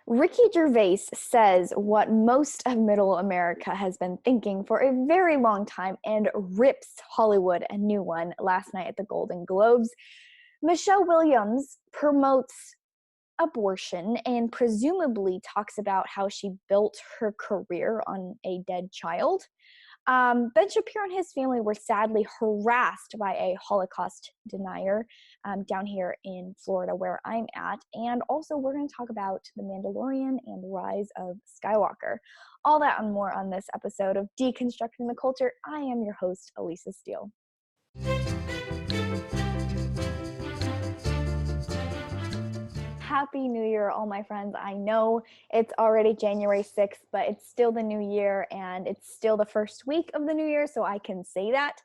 Ricky Gervais says what most of middle America has been thinking for a very long time and rips Hollywood a new one last night at the Golden Globes. Michelle Williams promotes abortion and presumably talks about how she built her career on a dead child. Ben Shapiro and his family were sadly harassed by a Holocaust denier down here in Florida, where I'm at. And also, we're going to talk about The Mandalorian and the rise of Skywalker. All that and more on this episode of Deconstructing the Culture. I am your host, Elisa Steele. Happy New Year, all my friends. I know it's already January 6th, but it's still the new year and it's still the first week of the new year, so I can say that.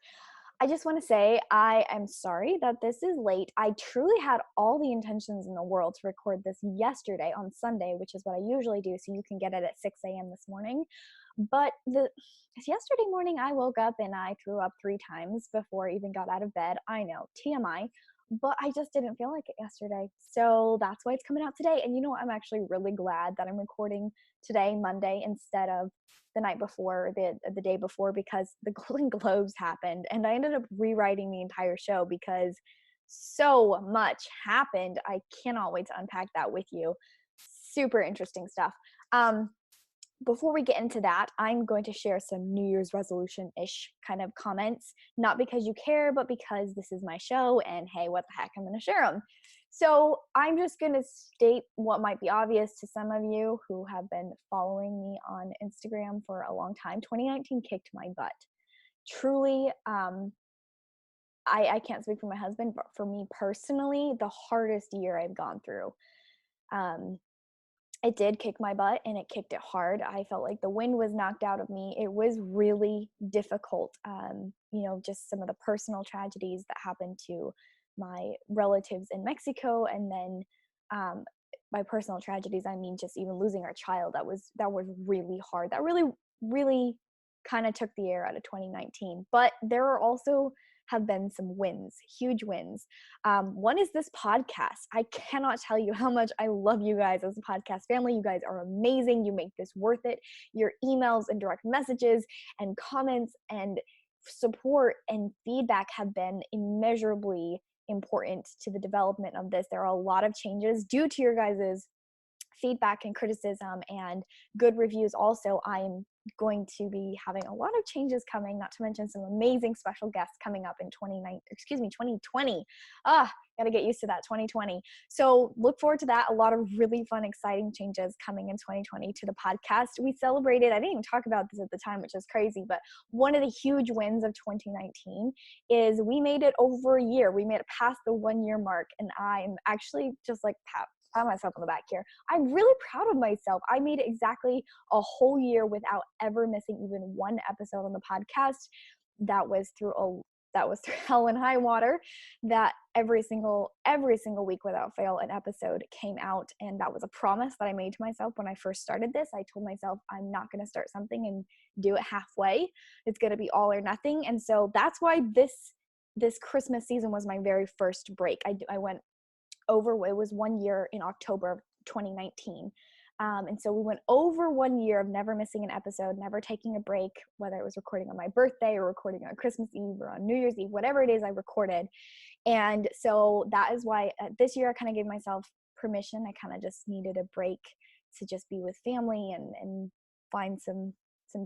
I just want to say I am sorry that this is late. I truly had all the intentions in the world to record this yesterday on Sunday, which is what I usually do, so you can get it at 6 a.m. this morning. But yesterday morning, I woke up and I threw up 3 times before I even got out of bed. I know, TMI. But I just didn't feel like it yesterday. So that's why it's coming out today. And you know what? I'm actually really glad that I'm recording today, Monday, instead of the night before, the day before, because the Golden Globes happened. And I ended up rewriting the entire show because so much happened. I cannot wait to unpack that with you. Super interesting stuff. Before we get into that, I'm going to share some New Year's resolution-ish kind of comments, not because you care, but because this is my show and hey, what the heck, I'm going to share them. So I'm just going to state what might be obvious to some of you who have been following me on Instagram for a long time. 2019 kicked my butt. Truly, I can't speak for my husband, but for me personally, the hardest year I've gone through. It did kick my butt and it kicked it hard. I felt like the wind was knocked out of me. It was really difficult. Just some of the personal tragedies that happened to my relatives in Mexico. And then by personal tragedies, I mean just even losing our child. That was really hard. That really, really kind of took the air out of 2019. But there are also have been some wins, huge wins. One is this podcast. I cannot tell you how much I love you guys as a podcast family. You guys are amazing. You make this worth it. Your emails and direct messages and comments and support and feedback have been immeasurably important to the development of this. There are a lot of changes due to your guys' feedback and criticism and good reviews. Also, I'm going to be having a lot of changes coming, not to mention some amazing special guests coming up in 2020. Gotta get used to that, 2020. So look forward to that. A lot of really fun, exciting changes coming in 2020 to the podcast. We celebrated, I didn't even talk about this at the time, which is crazy, but one of the huge wins of 2019 is we made it over a year. We made it past the 1 year mark, and I'm actually just like pat myself on the back here. I'm really proud of myself. I made it exactly a whole year without ever missing even one episode on the podcast. That was through hell and high water. That every single week without fail an episode came out, and that was a promise that I made to myself when I first started this. I told myself I'm not going to start something and do it halfway. It's going to be all or nothing. And so that's why this Christmas season was my very first break. I went over, it was 1 year in October of 2019. And so we went over 1 year of never missing an episode, never taking a break, whether it was recording on my birthday or recording on Christmas Eve or on New Year's Eve, whatever it is I recorded. And so that is why this year I kind of gave myself permission. I kind of just needed a break to just be with family and find some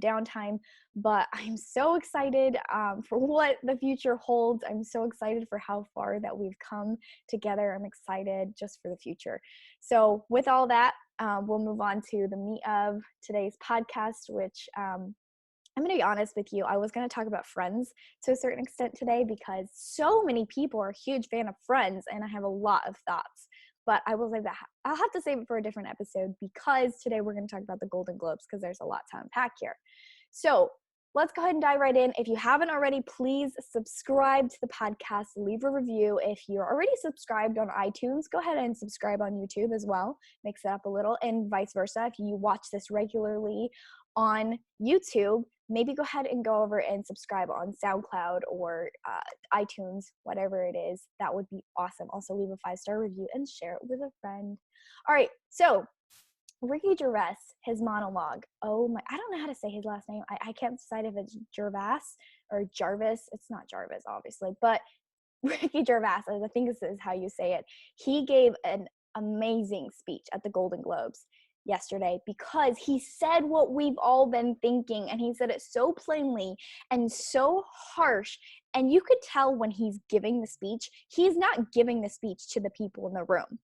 downtime. But I'm so excited for what the future holds. I'm so excited for how far that we've come together. I'm excited just for the future. So with all that, we'll move on to the meat of today's podcast, which I'm going to be honest with you. I was going to talk about Friends to a certain extent today because so many people are a huge fan of Friends, and I have a lot of thoughts. But I will say that I'll have to save it for a different episode because today we're going to talk about the Golden Globes because there's a lot to unpack here. So let's go ahead and dive right in. If you haven't already, please subscribe to the podcast, leave a review. If you're already subscribed on iTunes, go ahead and subscribe on YouTube as well. Mix it up a little, and vice versa. If you watch this regularly on YouTube, maybe go ahead and go over and subscribe on SoundCloud or iTunes, whatever it is. That would be awesome. Also, leave a 5-star review and share it with a friend. All right, so Ricky Gervais, his monologue. Oh my, I don't know how to say his last name. I can't decide if it's Gervais or Jarvis. It's not Jarvis, obviously, but Ricky Gervais, I think this is how you say it. He gave an amazing speech at the Golden Globes yesterday because he said what we've all been thinking, and he said it so plainly and so harsh. And you could tell when he's giving the speech, he's not giving the speech to the people in the room.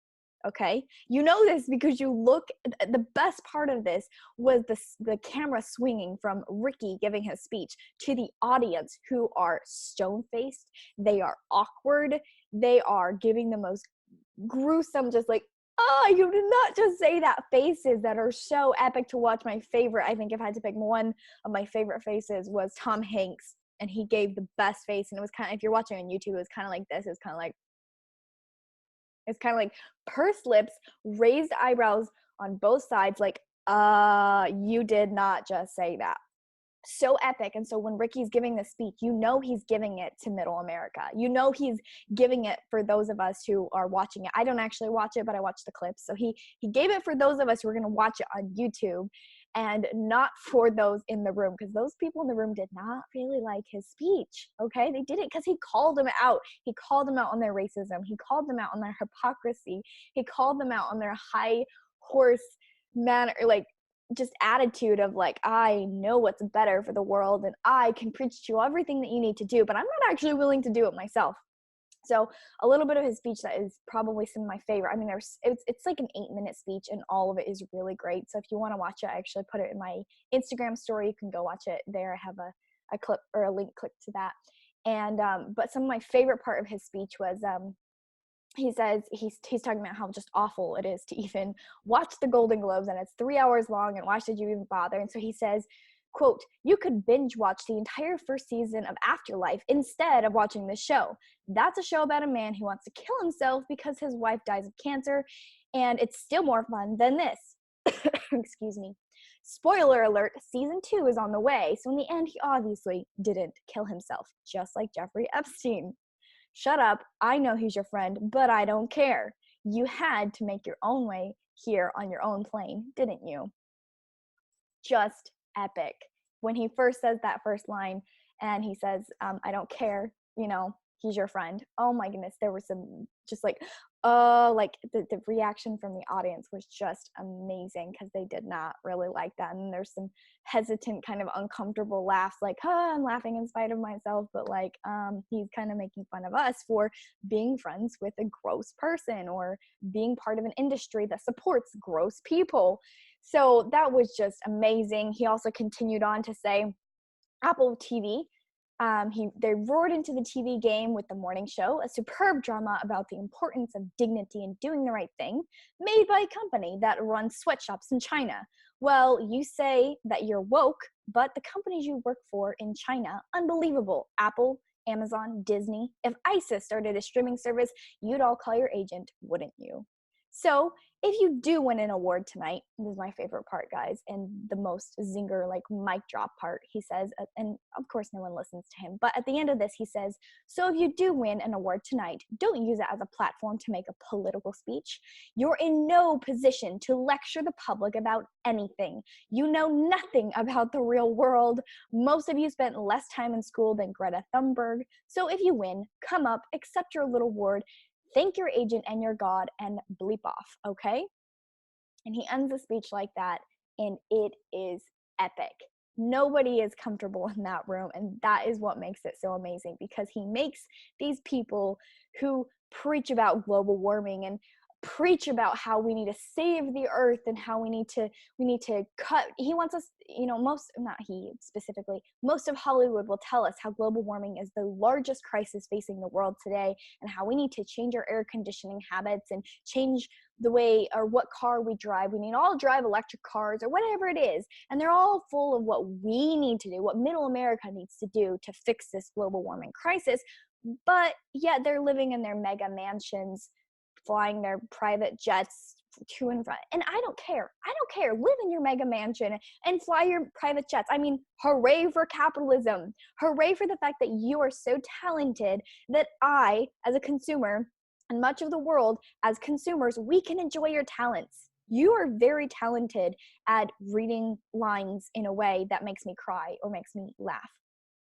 Okay, you know this because you look. The best part of this was the camera swinging from Ricky giving his speech to the audience, who are stone faced, they are awkward, they are giving the most gruesome, just like, oh, you did not just say that, faces that are so epic to watch. My favorite, I think if I had to pick one of my favorite faces, was Tom Hanks, and he gave the best face, and it was kind of, if you're watching on YouTube, it was kind of like this. It's kind of like pursed lips, raised eyebrows on both sides, like, you did not just say that. So epic. And so when Ricky's giving the speech, you know he's giving it to middle America. You know he's giving it for those of us who are watching it. I don't actually watch it, but I watch the clips. So he gave it for those of us who are going to watch it on YouTube, and not for those in the room, because those people in the room did not really like his speech. Okay, they didn't, because he called them out. He called them out on their racism. He called them out on their hypocrisy. He called them out on their high horse manner, like, just attitude of like, I know what's better for the world and I can preach to you everything that you need to do, but I'm not actually willing to do it myself. So a little bit of his speech that is probably some of my favorite. I mean, it's like an 8-minute speech, and all of it is really great. So if you want to watch it, I actually put it in my Instagram story. You can go watch it there. I have a clip or a link click to that. And but some of my favorite part of his speech was he says he's talking about how just awful it is to even watch the Golden Globes, and it's 3 hours long, and why should you even bother? And so he says, quote, you could binge watch the entire first season of Afterlife instead of watching this show. That's a show about a man who wants to kill himself because his wife dies of cancer, and it's still more fun than this. Excuse me. Spoiler alert, season 2 is on the way, so in the end, he obviously didn't kill himself, just like Jeffrey Epstein. Shut up, I know he's your friend, but I don't care. You had to make your own way here on your own plane, didn't you? Just epic. When he first says that first line, and he says, I don't care, he's your friend. Oh my goodness, there was some just like, like the reaction from the audience was just amazing, because they did not really like that. And there's some hesitant, kind of uncomfortable laughs, like, I'm laughing in spite of myself, but like, he's kind of making fun of us for being friends with a gross person, or being part of an industry that supports gross people. So that was just amazing. He also continued on to say, Apple TV, they roared into the TV game with The Morning Show, a superb drama about the importance of dignity and doing the right thing, made by a company that runs sweatshops in China. Well, you say that you're woke, but the companies you work for in China, unbelievable. Apple, Amazon, Disney. If ISIS started a streaming service, you'd all call your agent, wouldn't you? So if you do win an award tonight, this is my favorite part, guys, and the most zinger, like mic drop part, he says, and of course no one listens to him, but at the end of this, he says, so if you do win an award tonight, don't use it as a platform to make a political speech. You're in no position to lecture the public about anything. You know nothing about the real world. Most of you spent less time in school than Greta Thunberg. So if you win, come up, accept your little award, thank your agent and your God, and bleep off, okay? And he ends the speech like that, and it is epic. Nobody is comfortable in that room, and that is what makes it so amazing, because he makes these people who preach about global warming and preach about how we need to save the earth and how we need to cut. He wants us, not he specifically, most of Hollywood will tell us how global warming is the largest crisis facing the world today, and how we need to change our air conditioning habits and change the way or what car we drive. We need to all drive electric cars or whatever it is. And they're all full of what we need to do, what middle America needs to do to fix this global warming crisis. But yet they're living in their mega mansions, flying their private jets to and from. And I don't care. Live in your mega mansion and fly your private jets. I mean, hooray for capitalism. Hooray for the fact that you are so talented that I, as a consumer, and much of the world as consumers, we can enjoy your talents. You are very talented at reading lines in a way that makes me cry or makes me laugh.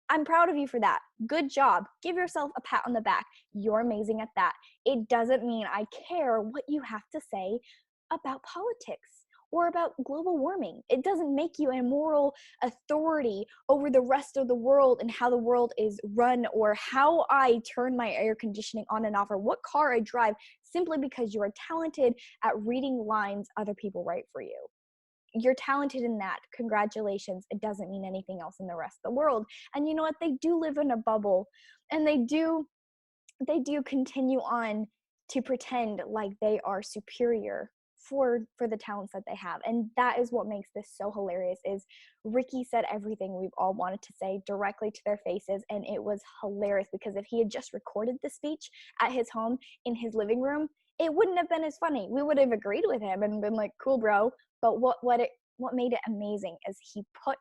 I'm proud of you for that. Good job. Give yourself a pat on the back. You're amazing at that. It doesn't mean I care what you have to say about politics or about global warming. It doesn't make you a moral authority over the rest of the world and how the world is run or how I turn my air conditioning on and off or what car I drive simply because you are talented at reading lines other people write for you. You're talented in that. Congratulations. It doesn't mean anything else in the rest of the world. And you know what? They do live in a bubble, and they do continue on to pretend like they are superior for the talents that they have. And that is what makes this so hilarious is Ricky said everything we've all wanted to say directly to their faces, and it was hilarious because if he had just recorded the speech at his home in his living room, it wouldn't have been as funny. We would have agreed with him and been like, cool, bro. But what made it amazing is he put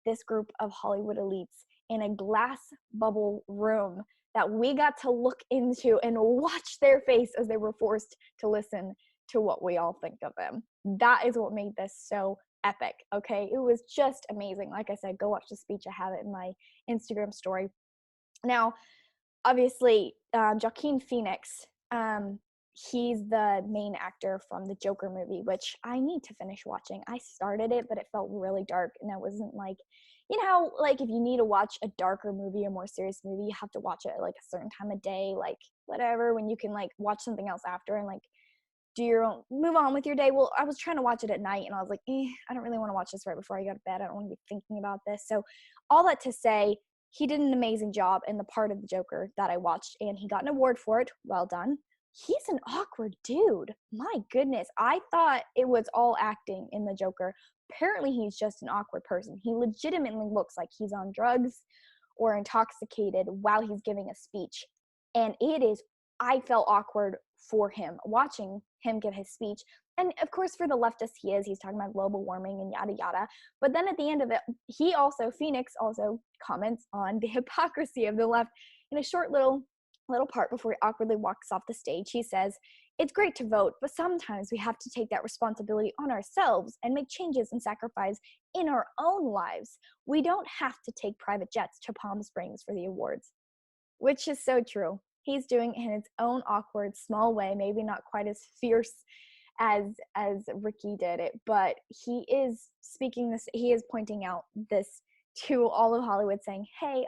this group of Hollywood elites in a glass bubble room that we got to look into and watch their face as they were forced to listen to what we all think of them. That is what made this so epic, okay? It was just amazing. Like I said, go watch the speech. I have it in my Instagram story. Now, obviously, Joaquin Phoenix, he's the main actor from the Joker movie, which I need to finish watching. I started it, but it felt really dark, and I wasn't like, you know, like if you need to watch a darker movie, a more serious movie, you have to watch it at like a certain time of day, like whatever, when you can like watch something else after and like do your own, move on with your day. Well, I was trying to watch it at night, and I was like, I don't really want to watch this right before I go to bed. I don't want to be thinking about this. So all that to say, he did an amazing job in the part of the Joker that I watched, and he got an award for it. Well done. He's an awkward dude. My goodness. I thought it was all acting in the Joker. Apparently, he's just an awkward person. He legitimately looks like he's on drugs or intoxicated while he's giving a speech. And I felt awkward for him watching him give his speech. And of course, for the leftist he's talking about global warming and yada yada. But then at the end of it, Phoenix also comments on the hypocrisy of the left in a short little part before he awkwardly walks off the stage. He says, "It's great to vote, but sometimes we have to take that responsibility on ourselves and make changes and sacrifice in our own lives. We don't have to take private jets to Palm Springs for the awards," which is so true. He's doing it in his own awkward, small way, maybe not quite as fierce as Ricky did it, but he is speaking this, he is pointing out this to all of Hollywood saying, hey,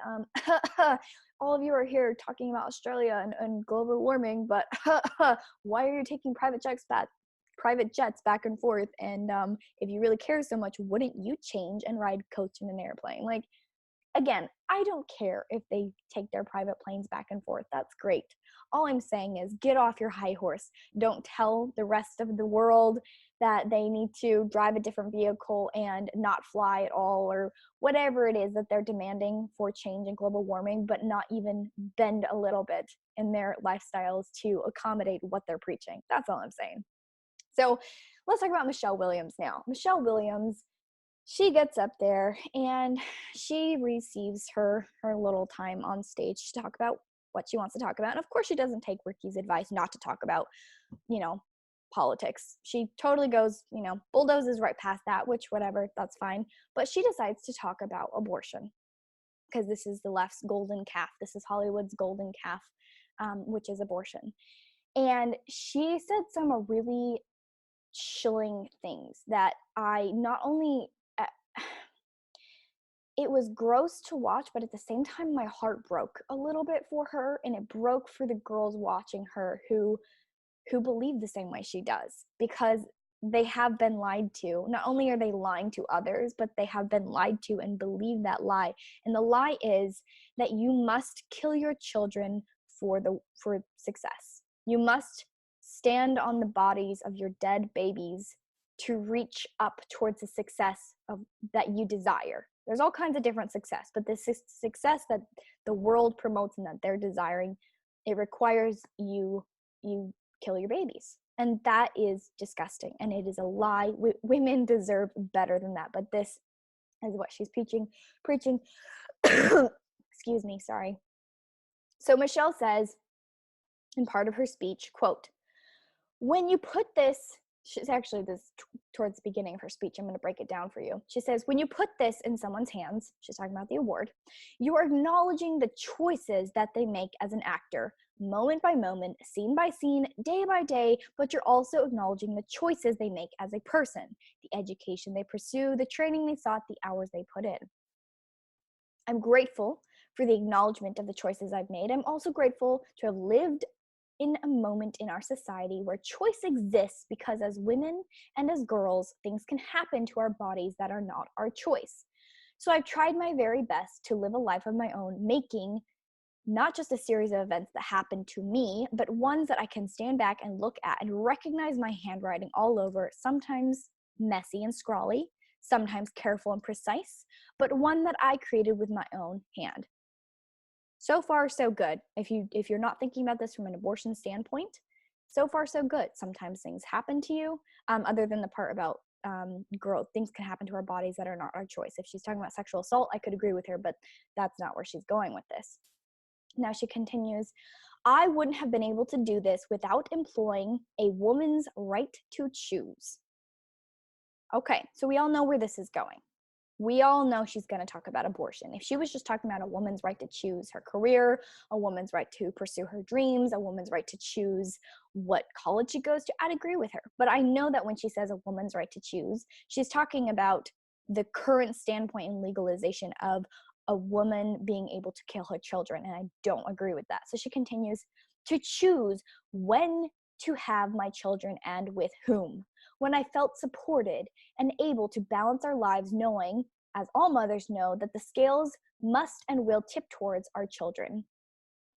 all of you are here talking about Australia and global warming, but why are you taking private jets back and forth? And if you really care so much, wouldn't you change and ride coach in an airplane? Like, again, I don't care if they take their private planes back and forth. That's great. All I'm saying is get off your high horse. Don't tell the rest of the world that they need to drive a different vehicle and not fly at all, or whatever it is that they're demanding for change in global warming, but not even bend a little bit in their lifestyles to accommodate what they're preaching. That's all I'm saying. So let's talk about Michelle Williams now. Michelle Williams, she gets up there and she receives her little time on stage to talk about what she wants to talk about. And of course, she doesn't take Ricky's advice not to talk about, politics. She totally goes, bulldozes right past that, which whatever, that's fine. But she decides to talk about abortion because this is the left's golden calf. This is Hollywood's golden calf, which is abortion. And she said some really chilling things that I not only it was gross to watch, but at the same time, my heart broke a little bit for her, and it broke for the girls watching her who believe the same way she does, because they have been lied to. Not only are they lying to others, but they have been lied to and believe that lie. And the lie is that you must kill your children for success. You must stand on the bodies of your dead babies to reach up towards the success that you desire. There's all kinds of different success, but the success that the world promotes and that they're desiring, it requires you kill your babies. And that is disgusting, and it is a lie. Women deserve better than that, but this is what she's preaching. Excuse me, sorry. So Michelle says in part of her speech, quote, "When you put this she's actually towards the beginning of her speech. I'm going to break it down for you. She says, when you put this in someone's hands, she's talking about the award, you are acknowledging the choices that they make as an actor, moment by moment, scene by scene, day by day, but you're also acknowledging the choices they make as a person, the education they pursue, the training they sought, the hours they put in. I'm grateful for the acknowledgement of the choices I've made. I'm also grateful to have lived in a moment in our society where choice exists because as women and as girls, things can happen to our bodies that are not our choice. So I've tried my very best to live a life of my own, making not just a series of events that happen to me, but ones that I can stand back and look at and recognize my handwriting all over, sometimes messy and scrawly, sometimes careful and precise, but one that I created with my own hand. So far, so good. If you're not thinking about this from an abortion standpoint, so far, so good. Sometimes things happen to you, other than the part about growth. Things can happen to our bodies that are not our choice. If she's talking about sexual assault, I could agree with her, but that's not where she's going with this. Now she continues, I wouldn't have been able to do this without employing a woman's right to choose. Okay, so we all know where this is going. We all know she's going to talk about abortion. If she was just talking about a woman's right to choose her career, a woman's right to pursue her dreams, a woman's right to choose what college she goes to, I'd agree with her. But I know that when she says a woman's right to choose, she's talking about the current standpoint in legalization of a woman being able to kill her children, and I don't agree with that. So she continues, to choose when to have my children and with whom. When I felt supported and able to balance our lives, knowing, as all mothers know, that the scales must and will tip towards our children.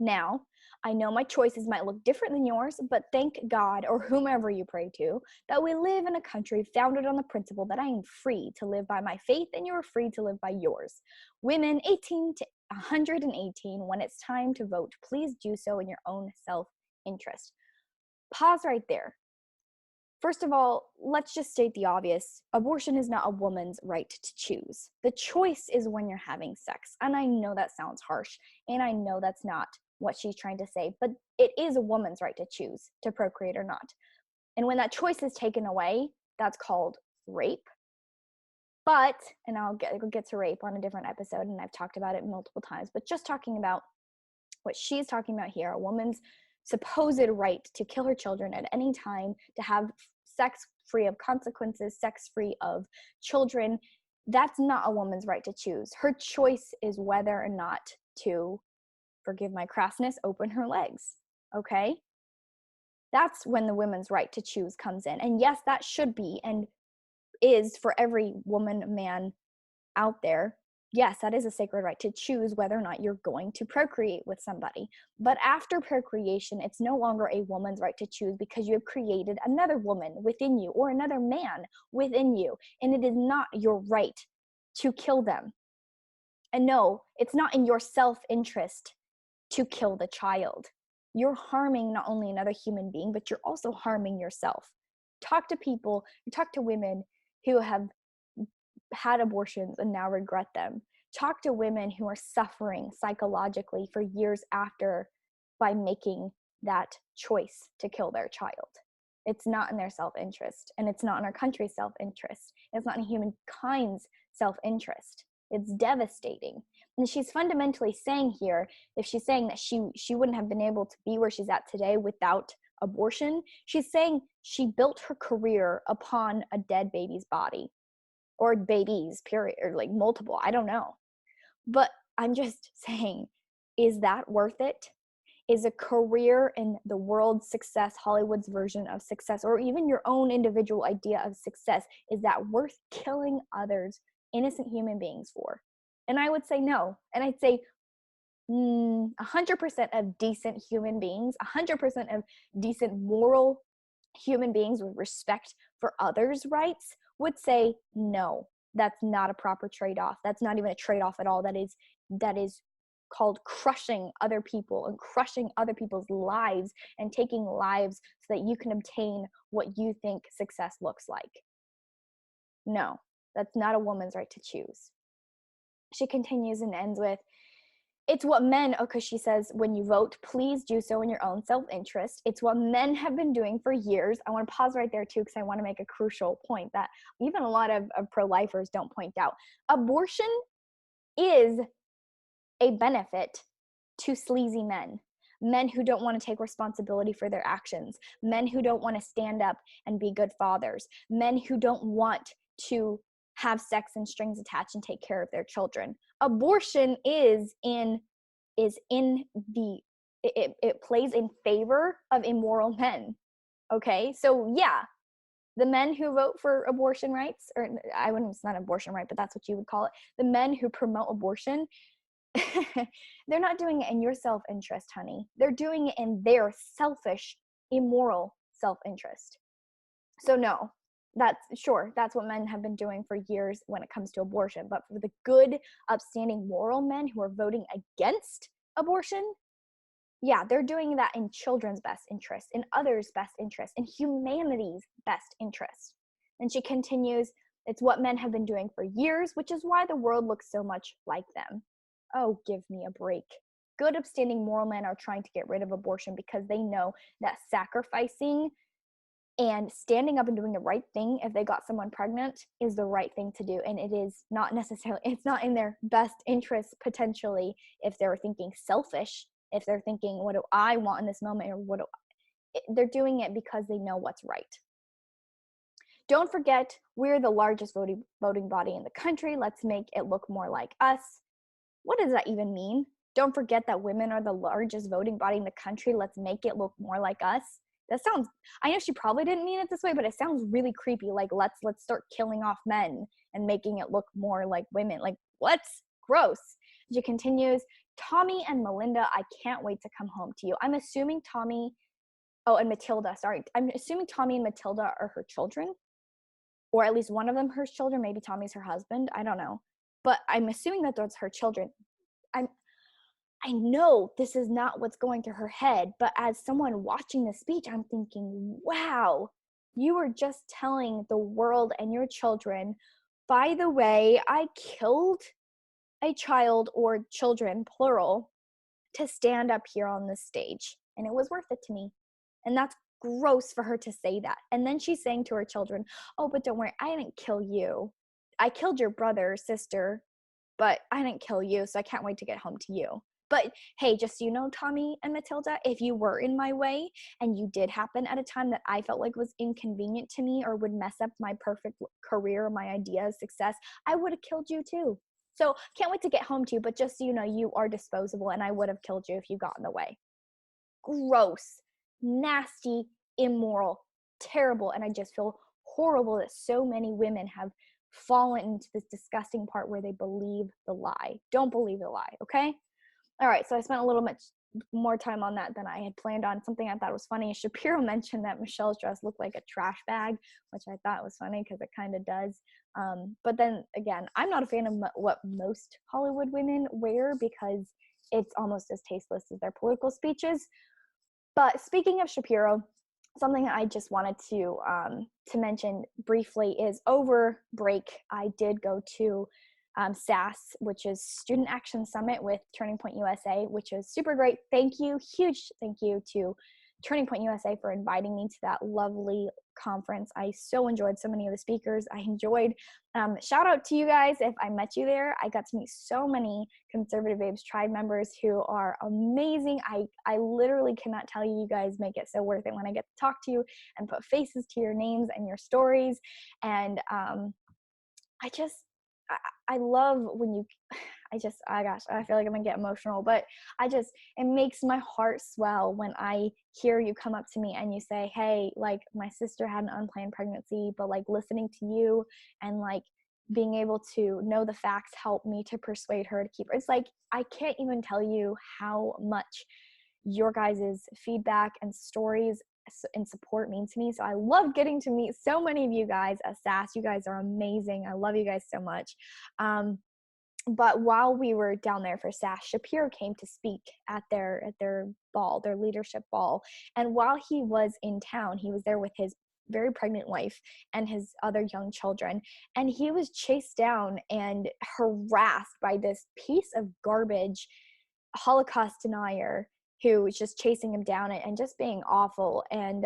Now, I know my choices might look different than yours, but thank God, or whomever you pray to, that we live in a country founded on the principle that I am free to live by my faith and you are free to live by yours. Women 18 to 118, when it's time to vote, please do so in your own self-interest. Pause right there. First of all, let's just state the obvious. Abortion is not a woman's right to choose. The choice is when you're having sex. And I know that sounds harsh, and I know that's not what she's trying to say, but it is a woman's right to choose to procreate or not. And when that choice is taken away, that's called rape. But, and I'll get to rape on a different episode, and I've talked about it multiple times, but just talking about what she's talking about here, a woman's supposed right to kill her children at any time, to have sex free of consequences, sex free of children, that's not a woman's right to choose. Her choice is whether or not to, forgive my crassness, open her legs. Okay? That's when the woman's right to choose comes in. And yes, that should be and is for every woman, man out there. Yes, that is a sacred right to choose whether or not you're going to procreate with somebody. But after procreation, it's no longer a woman's right to choose because you have created another woman within you or another man within you. And it is not your right to kill them. And no, it's not in your self-interest to kill the child. You're harming not only another human being, but you're also harming yourself. Talk to people, talk to women who have had abortions and now regret them. Talk to women who are suffering psychologically for years after by making that choice to kill their child. It's not in their self-interest, and it's not in our country's self-interest. It's not in humankind's self-interest. It's devastating. And she's fundamentally saying here, if she's saying that she wouldn't have been able to be where she's at today without abortion, she's saying she built her career upon a dead baby's body. Or babies, period, or like multiple, I don't know. But I'm just saying, is that worth it? Is a career in the world's success, Hollywood's version of success, or even your own individual idea of success, is that worth killing others, innocent human beings for? And I would say no. And I'd say 100% of decent human beings, 100% of decent moral human beings with respect for others' rights would say no, that's not a proper trade-off. That's not even a trade-off at all. That is called crushing other people and crushing other people's lives and taking lives so that you can obtain what you think success looks like. No, that's not a woman's right to choose. She continues and ends with, It's what men, okay, she says, when you vote, please do so in your own self-interest. It's what men have been doing for years. I want to pause right there too, because I want to make a crucial point that even a lot of pro-lifers don't point out. Abortion is a benefit to sleazy men, men who don't want to take responsibility for their actions, men who don't want to stand up and be good fathers, men who don't want to have sex and strings attached and take care of their children. Abortion is in the it plays in favor of immoral men. Okay, so yeah, the men who vote for abortion rights, or I wouldn't, it's not abortion right, but that's what you would call it, the men who promote abortion, they're not doing it in your self-interest, honey. They're doing it in their selfish, immoral self-interest. So no, that's what men have been doing for years when it comes to abortion. But for the good, upstanding, moral men who are voting against abortion, yeah, they're doing that in children's best interest, in others' best interest, in humanity's best interest. And she continues, it's what men have been doing for years, which is why the world looks so much like them. Oh, give me a break. Good, upstanding, moral men are trying to get rid of abortion because they know that sacrificing and standing up and doing the right thing if they got someone pregnant is the right thing to do. And it is not necessarily, it's not in their best interest potentially if they're thinking selfish, if they're thinking, what do I want in this moment, or they're doing it because they know what's right. Don't forget, we're the largest voting body in the country. Let's make it look more like us. What does that even mean? Don't forget that women are the largest voting body in the country. Let's make it look more like us. That sounds, I know she probably didn't mean it this way, but it sounds really creepy. Like, let's start killing off men and making it look more like women. Like, what? Gross. She continues, Tommy and Melinda, I can't wait to come home to you. I'm assuming Tommy, oh, and Matilda, sorry. I'm assuming Tommy and Matilda are her children, or at least one of them her children. Maybe Tommy's her husband. I don't know. But I'm assuming that those are her children. I know this is not what's going through her head, but as someone watching this speech, I'm thinking, wow, you were just telling the world and your children, by the way, I killed a child, or children, plural, to stand up here on this stage. And it was worth it to me. And that's gross for her to say that. And then she's saying to her children, oh, but don't worry, I didn't kill you. I killed your brother, sister, but I didn't kill you, so I can't wait to get home to you. But hey, just so you know, Tommy and Matilda, if you were in my way and you did happen at a time that I felt like was inconvenient to me or would mess up my perfect career, my ideas, success, I would have killed you too. So can't wait to get home to you, but just so you know, you are disposable and I would have killed you if you got in the way. Gross, nasty, immoral, terrible. And I just feel horrible that so many women have fallen into this disgusting part where they believe the lie. Don't believe the lie, okay? All right, so I spent a little much more time on that than I had planned on. Something I thought was funny, Shapiro mentioned that Michelle's dress looked like a trash bag, which I thought was funny because it kind of does. But then again, I'm not a fan of what most Hollywood women wear because it's almost as tasteless as their political speeches. But speaking of Shapiro, something I just wanted to mention briefly is over break, I did go to SAS, which is Student Action Summit with Turning Point USA, which is super great. Thank you. Huge thank you to Turning Point USA for inviting me to that lovely conference. I so enjoyed so many of the speakers. I enjoyed, shout out to you guys if I met you there. I got to meet so many Conservative Babes Tribe members who are amazing. I literally cannot tell you, you guys make it so worth it when I get to talk to you and put faces to your names and your stories. And I love when you, oh gosh, I feel like I'm gonna get emotional, but it makes my heart swell when I hear you come up to me and you say, hey, like my sister had an unplanned pregnancy, but like listening to you and like being able to know the facts helped me to persuade her to keep her. It's like, I can't even tell you how much your guys' feedback and stories and support mean to me. So I love getting to meet so many of you guys at SAS. You guys are amazing. I love you guys so much. But while we were down there for SAS, Shapiro came to speak at their ball, their leadership ball. And while he was in town, he was there with his very pregnant wife and his other young children. And he was chased down and harassed by this piece of garbage Holocaust denier who was just chasing him down and just being awful. And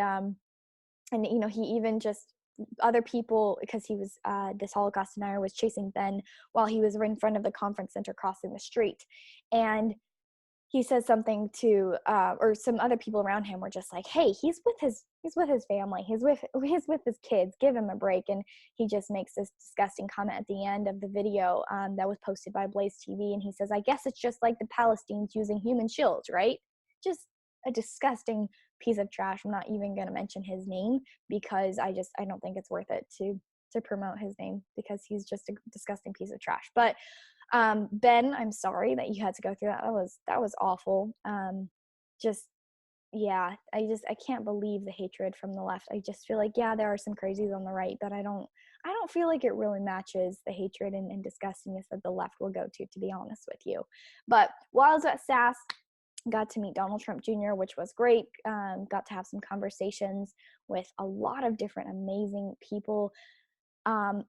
you know, he even just other people, because he was this Holocaust denier was chasing Ben while he was in front of the conference center crossing the street. And he says something to or some other people around him were just like, hey, he's with his family, he's with his kids, give him a break. And he just makes this disgusting comment at the end of the video that was posted by Blaze TV, and he says, I guess it's just like the Palestinians using human shields, right? Just a disgusting piece of trash. I'm not even going to mention his name because I don't think it's worth it to promote his name, because he's just a disgusting piece of trash. But Ben, I'm sorry that you had to go through that. That was awful. Just yeah, I can't believe the hatred from the left. I just feel like, yeah, there are some crazies on the right, but I don't feel like it really matches the hatred and disgustingness that the left will go to be honest with you. But while I was at SAS, got to meet Donald Trump Jr., which was great. Got to have some conversations with a lot of different amazing people. Um,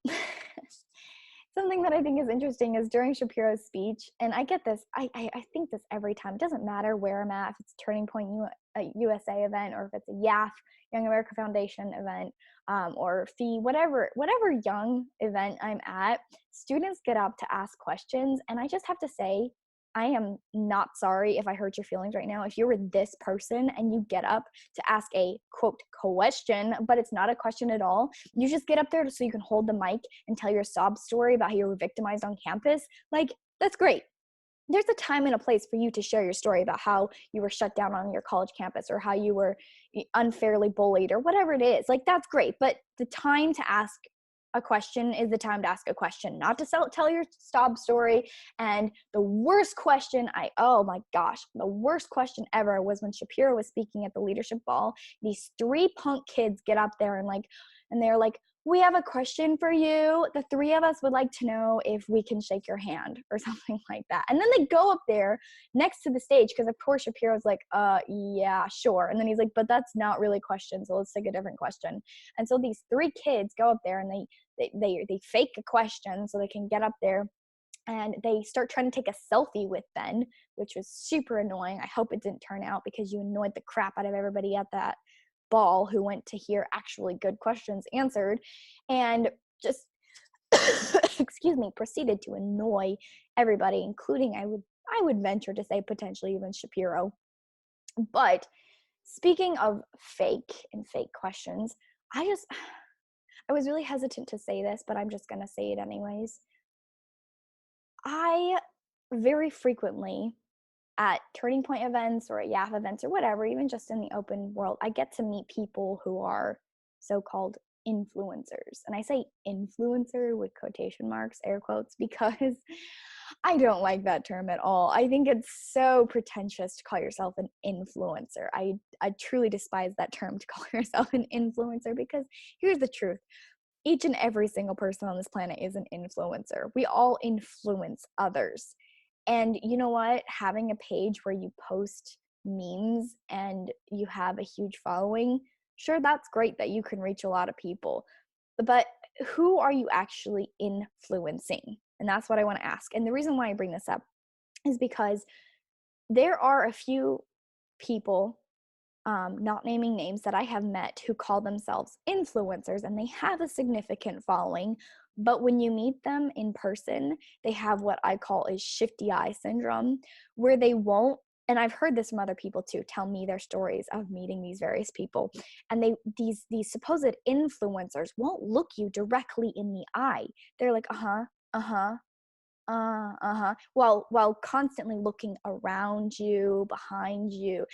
Something that I think is interesting is during Shapiro's speech, and I get this, I think this every time. It doesn't matter where I'm at, if it's Turning Point USA event, or if it's a YAF, Young America Foundation event, or FEE, whatever young event I'm at, students get up to ask questions, and I just have to say, I am not sorry if I hurt your feelings right now. If you were this person and you get up to ask a quote question, but it's not a question at all, you just get up there so you can hold the mic and tell your sob story about how you were victimized on campus, like, that's great. There's a time and a place for you to share your story about how you were shut down on your college campus, or how you were unfairly bullied, or whatever it is. Like, that's great. But the time to ask a question is the time to ask a question, not to tell your sob story. And the worst question, oh my gosh, the worst question ever was when Shapiro was speaking at the leadership ball. These three punk kids get up there and they're like, we have a question for you. The three of us would like to know if we can shake your hand, or something like that. And then they go up there next to the stage, because of course Shapiro's like, yeah, sure. And then he's like, but that's not really a question, so let's take a different question. And so these three kids go up there and they fake a question so they can get up there. And they start trying to take a selfie with Ben, which was super annoying. I hope it didn't turn out, because you annoyed the crap out of everybody at that ball who went to hear actually good questions answered, and just excuse me, proceeded to annoy everybody, including, I would venture to say, potentially even Shapiro. But speaking of fake and fake questions, I was really hesitant to say this, but I'm just going to say it anyways. I very frequently, at Turning Point events or at YAF events or whatever, even just in the open world, I get to meet people who are so-called influencers. And I say influencer with quotation marks, air quotes, because I don't like that term at all. I think it's so pretentious to call yourself an influencer. I truly despise that term, to call yourself an influencer, because here's the truth. Each and every single person on this planet is an influencer. We all influence others. And you know what? Having a page where you post memes and you have a huge following, sure, that's great that you can reach a lot of people. But who are you actually influencing? And that's what I want to ask. And the reason why I bring this up is because there are a few people, not naming names, that I have met who call themselves influencers, and they have a significant following. But when you meet them in person, they have what I call is shifty eye syndrome, where they won't, and I've heard this from other people too, tell me their stories of meeting these various people, and these supposed influencers won't look you directly in the eye. They're like, while constantly looking around you, behind you.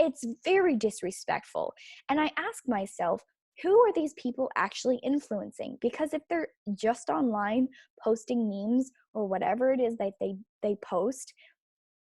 It's very disrespectful. And I ask myself, who are these people actually influencing? Because if they're just online posting memes or whatever it is that they post,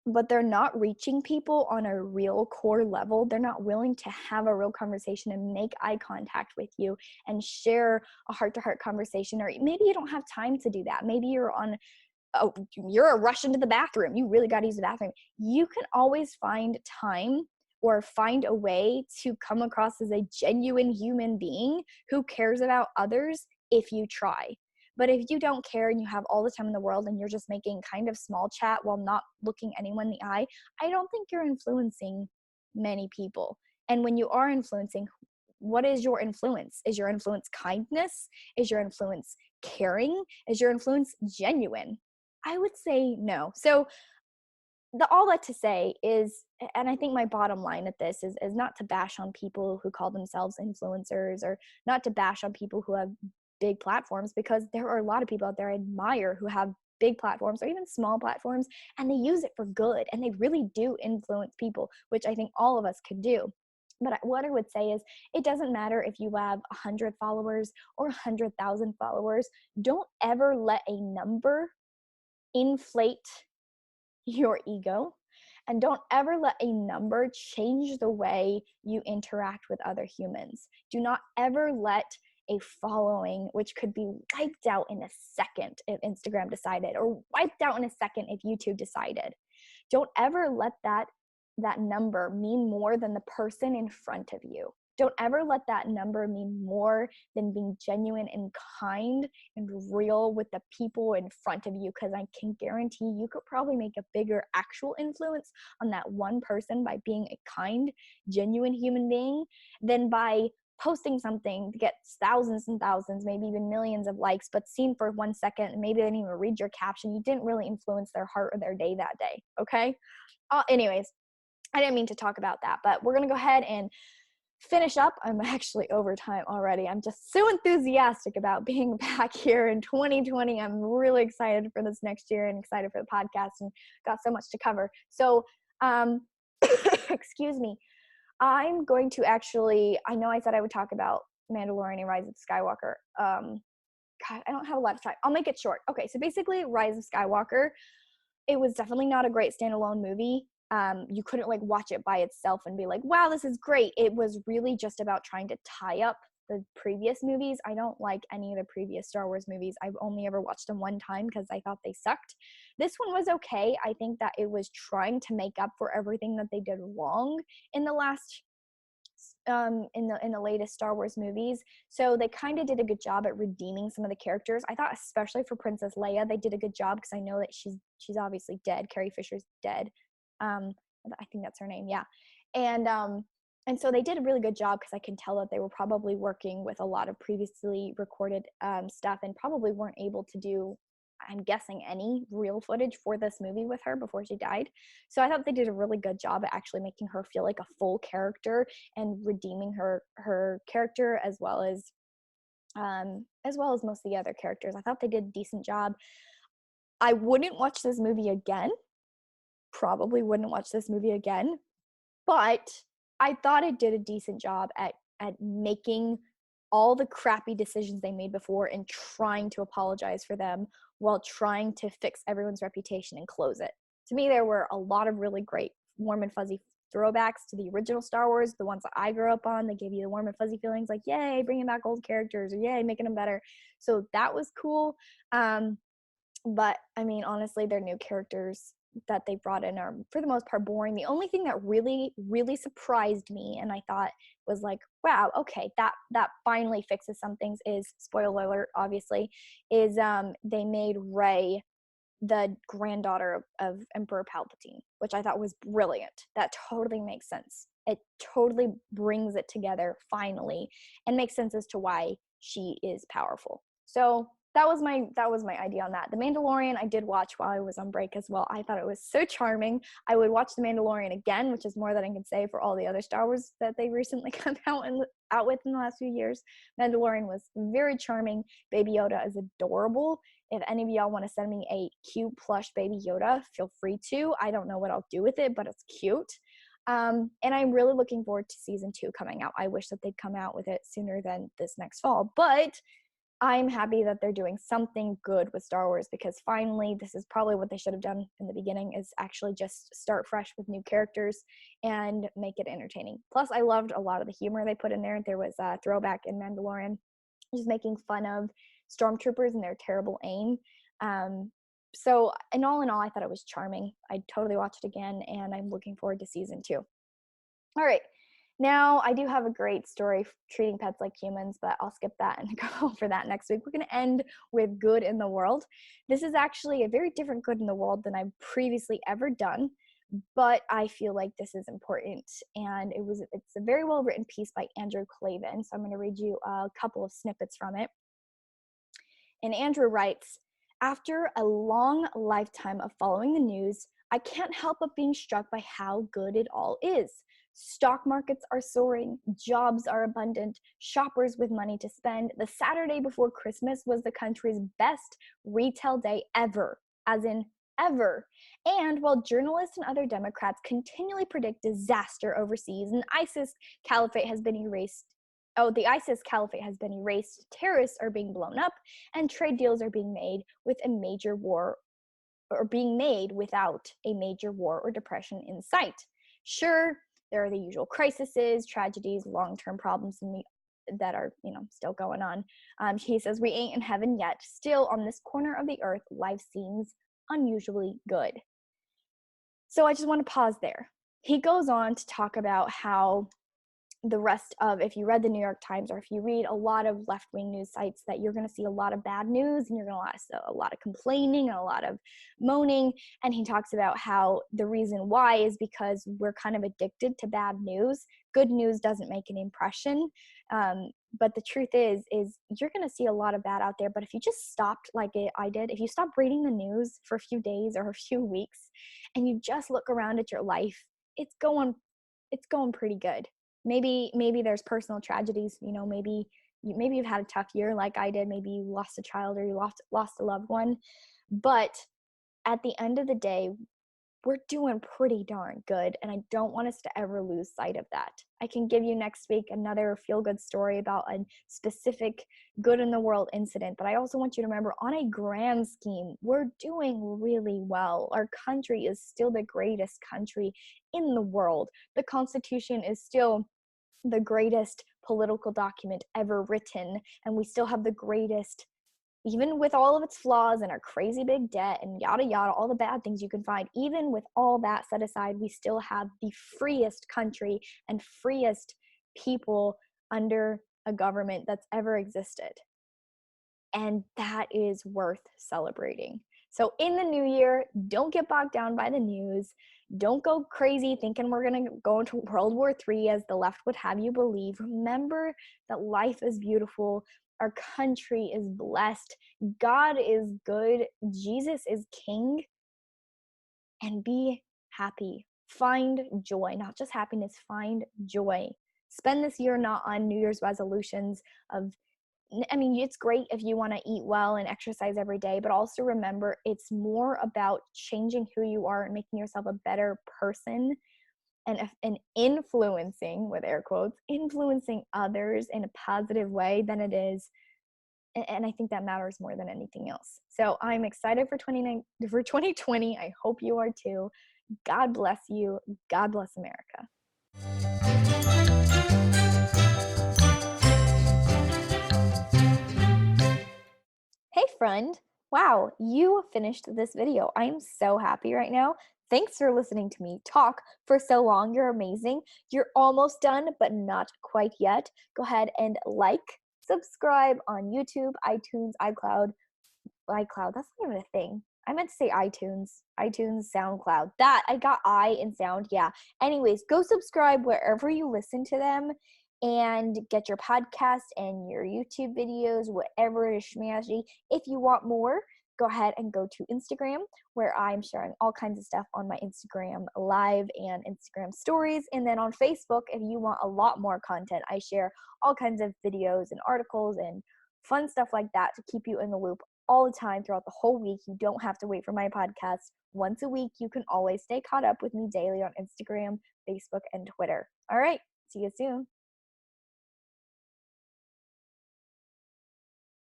but they're not reaching people on a real core level, they're not willing to have a real conversation and make eye contact with you and share a heart-to-heart conversation, or maybe you don't have time to do that. Maybe you're a rush into the bathroom. You really got to use the bathroom. You can always find time or find a way to come across as a genuine human being who cares about others if you try. But if you don't care and you have all the time in the world and you're just making kind of small chat while not looking anyone in the eye, I don't think you're influencing many people. And when you are influencing, what is your influence? Is your influence kindness? Is your influence caring? Is your influence genuine? I would say no. So all that to say is, and I think my bottom line at this is not to bash on people who call themselves influencers, or not to bash on people who have big platforms, because there are a lot of people out there I admire who have big platforms or even small platforms, and they use it for good and they really do influence people, which I think all of us could do. But what I would say is, it doesn't matter if you have 100 followers or 100,000 followers. Don't ever let a number inflate your ego, and don't ever let a number change the way you interact with other humans. Do not ever let a following, which could be wiped out in a second if Instagram decided, or wiped out in a second if YouTube decided, don't ever let that number mean more than the person in front of you. Don't ever let that number mean more than being genuine and kind and real with the people in front of you, because I can guarantee you could probably make a bigger actual influence on that one person by being a kind, genuine human being than by posting something to get thousands and thousands, maybe even millions of likes, but seen for 1 second, and maybe they didn't even read your caption. You didn't really influence their heart or their day that day, okay? Anyways, I didn't mean to talk about that, but we're going to go ahead and finish up. I'm actually over time already. I'm just so enthusiastic about being back here in 2020. I'm really excited for this next year and excited for the podcast, and got so much to cover. So, excuse me. I'm going to actually, I know I said I would talk about Mandalorian and Rise of Skywalker. God, I don't have a lot of time. I'll make it short. Okay, so basically, Rise of Skywalker, it was definitely not a great standalone movie. You couldn't like watch it by itself and be like, wow, this is great. It was really just about trying to tie up the previous movies. I don't like any of the previous Star Wars movies. I've only ever watched them one time because I thought they sucked. This one was okay. I think that it was trying to make up for everything that they did wrong in the last in the latest Star Wars movies. So they kind of did a good job at redeeming some of the characters. I thought especially for Princess Leia, they did a good job, because I know that she's obviously dead. Carrie Fisher's dead. I think that's her name. Yeah. And so they did a really good job, because I can tell that they were probably working with a lot of previously recorded stuff, and probably weren't able to do, I'm guessing, any real footage for this movie with her before she died. So I thought they did a really good job at actually making her feel like a full character and redeeming her character, as well as most of the other characters. I thought they did a decent job. I wouldn't watch this movie again. Probably wouldn't watch this movie again. But I thought it did a decent job at making all the crappy decisions they made before and trying to apologize for them, while trying to fix everyone's reputation and close it. To me, there were a lot of really great warm and fuzzy throwbacks to the original Star Wars, the ones that I grew up on. They gave you the warm and fuzzy feelings, like, yay, bringing back old characters, or yay, making them better. So that was cool. But I mean, honestly, their new characters that they brought in are, for the most part, boring. The only thing that really, really surprised me, and I thought was like, wow, okay, that finally fixes some things, is, spoiler alert, obviously, is they made Rey the granddaughter of Emperor Palpatine, which I thought was brilliant. That totally makes sense. It totally brings it together finally, and makes sense as to why she is powerful. So that was my idea on that. The Mandalorian I did watch while I was on break as well. I thought it was so charming. I would watch The Mandalorian again, which is more than I can say for all the other Star Wars that they recently come out with in the last few years. Mandalorian was very charming. Baby Yoda is adorable. If any of y'all want to send me a cute plush Baby Yoda, feel free to. I don't know what I'll do with it, but it's cute. And I'm really looking forward to season 2 coming out. I wish that they'd come out with it sooner than this next fall, but I'm happy that they're doing something good with Star Wars, because finally, this is probably what they should have done in the beginning, is actually just start fresh with new characters and make it entertaining. Plus, I loved a lot of the humor they put in there. There was a throwback in Mandalorian, just making fun of stormtroopers and their terrible aim. So in all, I thought it was charming. I'd totally watch it again, and I'm looking forward to season 2. All right. Now, I do have a great story treating pets like humans, but I'll skip that and go over that next week. We're going to end with good in the world. This is actually a very different good in the world than I've previously ever done, but I feel like this is important. And it's a very well written piece by Andrew Clavin. So I'm going to read you a couple of snippets from it. And Andrew writes, after a long lifetime of following the news, I can't help but being struck by how good it all is. Stock markets are soaring, jobs are abundant, shoppers with money to spend. The Saturday before Christmas was the country's best retail day ever, as in ever. And while journalists and other Democrats continually predict disaster overseas and the ISIS caliphate has been erased, terrorists are being blown up, and trade deals are being made with a major war or being made without a major war or depression in sight. Sure, there are the usual crises, tragedies, long-term problems that are still going on. He says, we ain't in heaven yet. Still, on this corner of the earth, life seems unusually good. So I just want to pause there. He goes on to talk about how the rest of, if you read the New York Times or if you read a lot of left-wing news sites, that you're going to see a lot of bad news and you're going to see a lot of complaining and a lot of moaning. And he talks about how the reason why is because we're kind of addicted to bad news. Good news doesn't make an impression. But the truth is you're going to see a lot of bad out there. But if you just stopped I did, if you stopped reading the news for a few days or a few weeks and you just look around at your life, it's going pretty good. Maybe there's personal tragedies, maybe you've had a tough year like I did, maybe you lost a child or you lost a loved one, but at the end of the day, we're doing pretty darn good, and I don't want us to ever lose sight of that. I can give you next week another feel-good story about a specific good in the world incident, but I also want you to remember, on a grand scheme, we're doing really well. Our country is still the greatest country in the world. The Constitution is still the greatest political document ever written, and we still have the greatest, even with all of its flaws and our crazy big debt and yada yada, all the bad things you can find, even with all that set aside, we still have the freest country and freest people under a government that's ever existed. And that is worth celebrating. So in the new year, don't get bogged down by the news. Don't go crazy thinking we're going to go into World War III as the left would have you believe. Remember that life is beautiful. Our country is blessed. God is good. Jesus is king. And be happy. Find joy, not just happiness, find joy. Spend this year not on New Year's resolutions it's great if you want to eat well and exercise every day, but also remember it's more about changing who you are and making yourself a better person and influencing, with air quotes, influencing others in a positive way than it is. And I think that matters more than anything else. So I'm excited for 2020. I hope you are too. God bless you. God bless America. Hey friend, wow, you finished this video. I'm so happy right now. Thanks for listening to me talk for so long. You're amazing. You're almost done, but not quite yet. Go ahead and subscribe on YouTube, iTunes, iCloud, that's not even a thing. I meant to say iTunes, SoundCloud. That, I got I in sound, yeah. Anyways, go subscribe wherever you listen to them and get your podcast and your YouTube videos, whatever it is, schmazzy. If you want more, go ahead and go to Instagram, where I'm sharing all kinds of stuff on my Instagram live and Instagram stories. And then on Facebook, if you want a lot more content, I share all kinds of videos and articles and fun stuff like that to keep you in the loop all the time throughout the whole week. You don't have to wait for my podcast. Once a week, you can always stay caught up with me daily on Instagram, Facebook, and Twitter. All right, see you soon.